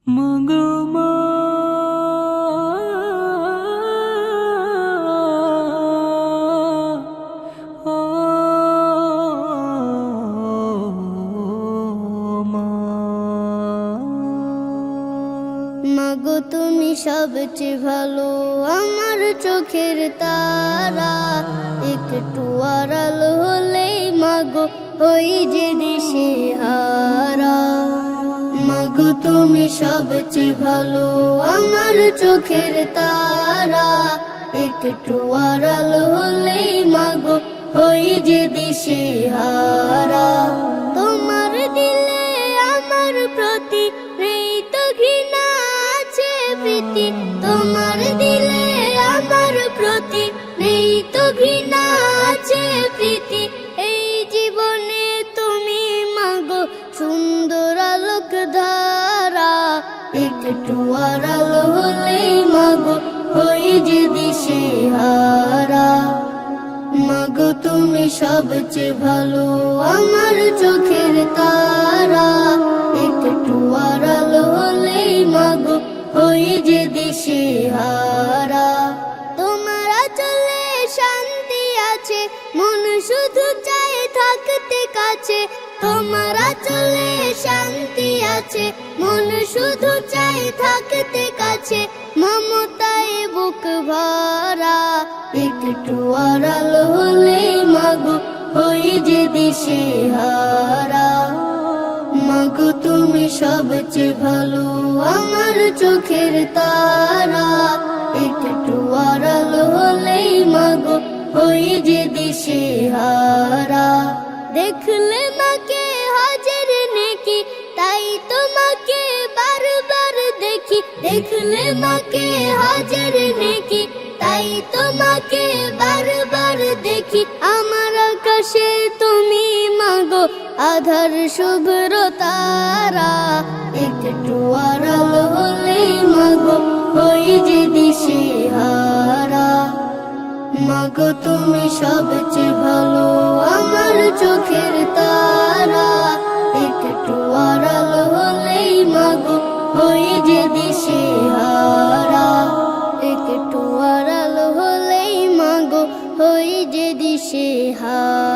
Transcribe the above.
মাগো মা, ও মা। মাগো তুমি সবচেয়ে ভালো, আমার চোখের তারা। একটু আড়াল হলেই মাগো হই যে দিশে হারা। মাগো তুমি সবচেয়ে ভালো, আমার চোখের তারা। একটু আড়াল হলেই মাগো হই যে দিশে হারা। তোমার দিলে আমার প্রতি নেই তো ঘৃণা, আছে প্রীতি। তোমার দিলে আমার প্রতি নেই তো ঘৃণা, আছে প্রীতি। এই জীবনে তুমি মাগো সুন্দর আলোক ধারা। একটু আড়াল হলেই মাগো হই যে দিশে হারা। মাগো তুমি সবচেয়ে ভালো, আমার চোখের তারা। একটু আড়াল হলেই মাগো হই যে দিশে হারা। তোমার আঁচলে শান্তি আছে, মন শুধু চায় থাকতে কাছে। তোমার আঁচলে শান্তি আছে, মন শুধু চায় থাকতে কাছে। মমতায় বুক ভরা, একটু আড়াল হলেই মাগো হই যে দিশে হারা। মাগো তুমি সবচেয়ে ভালো, আমার চোখের তারা। একটু আড়াল হলেই মাগো হই যে দিশে হারা। দেখলে মাকে হাজার নেকি, তাই তোমাকে বারবার দেখি। দেখলে মাকে হাজার নেকি, তাই তোমাকে বারবার দেখি। আমার আকাশে তুমি মাগো আধার শুভ্র তারা। একটু আড়াল হলেই মাগো হই যে দিশে হারা। মাগো তুমি সবচেয়ে ভালো, আমার চোখের তারা। একটু আড়াল হলেই মাগো হই যে দিশে হারা। একটু আড়াল হলেই মাগো হই যে দিশে হারা।